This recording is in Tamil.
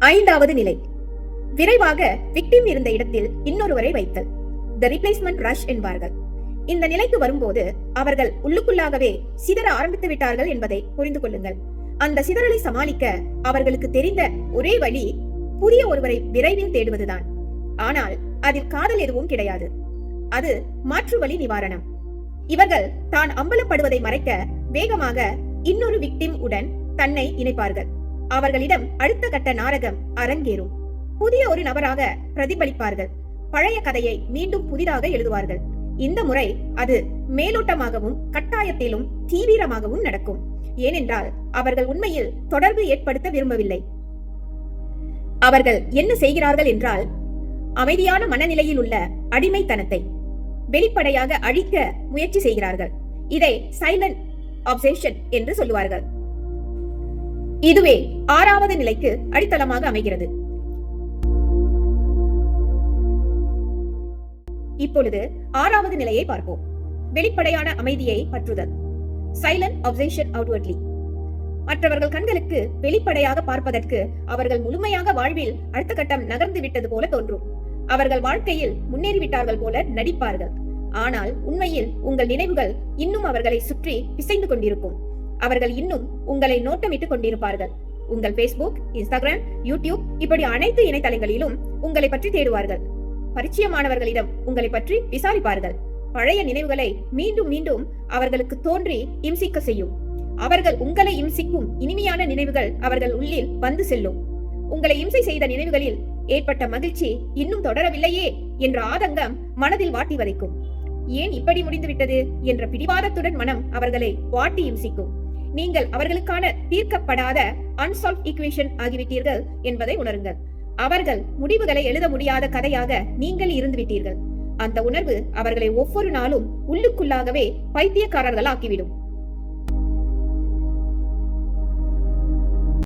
ஐந்தாவது நிலை, விரைவாக விக்டிம் இருந்த இடத்தில் இன்னொருவரை வைத்தல். தி ரிப்ளேஸ்மெண்ட் ரஷ் என்பார்கள். இந்த நிலைக்கு வரும்போது அவர்கள் உள்ளுக்குள்ளாகவே சிதற ஆரம்பித்து விட்டார்கள் என்பதை புரிந்து கொள்ளுங்கள். அந்த சிதறலை சமாளிக்க அவர்களுக்கு தெரிந்த ஒரே வழி புதிய ஒருவரை விரைவில் தேடுவதுதான். ஆனால் அதில் காதல் எதுவும் கிடையாது. அது மாற்று வழி நிவாரணம். இவர்கள் தான் அம்பலப்படுவதை மறைக்க வேகமாக இன்னொரு விக்டிம் உடன் தன்னை இணைப்பார்கள். அவர்களிடம் அடுத்த கட்ட நாடகம் அரங்கேறும். புதிய ஒரு நபராக பிரதிபலிப்பார்கள். பழைய கதையை மீண்டும் புதிதாக எழுதுவார்கள். இந்த முறை அது மேலோட்டமாகவும் கட்டாயத்திலும் தீவிரமாகவும் நடக்கும். ஏனென்றால் அவர்கள் உண்மையில் தொடர்பு ஏற்படுத்த விரும்பவில்லை. அவர்கள் என்ன செய்கிறார்கள் என்றால், அமைதியான மனநிலையில் உள்ள அடிமைத்தனத்தை வெளிப்படையாக அழிக்க முயற்சி செய்கிறார்கள். இதை சைலண்ட் அப்செஷன் என்று சொல்லுவார்கள். இதுவே ஆறாவது நிலைக்கு அடித்தளமாக அமைகிறது. இப்பொழுது ஆறாவது நிலையை பார்ப்போம். வெளிப்படையான அமைதியை பற்றுதல். Silent obsession outwardly. மற்றவர்கள் கண்களுக்கு வெளிப்படையாக பார்ப்பதற்கு அவர்கள் முழுமையாக வாழ்வில் அடுத்த கட்டம் நகர்ந்து விட்டது போல தோன்றும். அவர்கள் வாழ்க்கையில் முன்னேறிவிட்டார்கள் போல நடிப்பார்கள். ஆனால் உண்மையில் உங்கள் நினைவுகள் இன்னும் அவர்களை சுற்றி பிசைந்து கொண்டிருக்கும். அவர்கள் இன்னும் உங்களை நோட்டமிட்டுக் கொண்டிருப்பார்கள். உங்கள் Facebook, Instagram, YouTube இப்படி அனைத்து இணையதளங்களிலும் உங்களை பற்றி தேடுவார்கள். பரிச்சயமானவர்களிடம் உங்களை பற்றி விசாரிப்பார்கள். பழைய நினைவுகளை மீண்டும் மீண்டும் அவர்களுக்கு தோன்றி இம்சிக்க செய்யும். அவர்கள் உங்களை இம்சிக்கும் இனிமையான நினைவுகள் அவர்கள் உள்ளில் வந்து செல்லும். உங்களை இம்சை செய்த நினைவுகளில் ஏற்பட்ட மகிழ்ச்சி இன்னும் தொடரவில்லையே என்ற ஆதங்கம் மனதில் வாட்டி வதைக்கும். ஏன் இப்படி முடிந்துவிட்டது என்ற பிடிவாதத்துடன் மனம் அவர்களை வாட்டி இம்சிக்கும். நீங்கள் அவர்களுக்கான தீர்க்கப்படாத அன்சால்வ் ஈக்குவேஷன் ஆகிவிட்டீர்கள் என்பதை உணருங்கள். அவர்கள் முடிவுகளை எழுத முடியாத கதையாக நீங்கள் இருந்து விட்டீர்கள். அந்த உணர்வு அவர்களை ஒவ்வொரு நாளும் உள்ளுக்குள்ளாகவே பைத்தியக்காரர்கள் ஆக்கிவிடும்.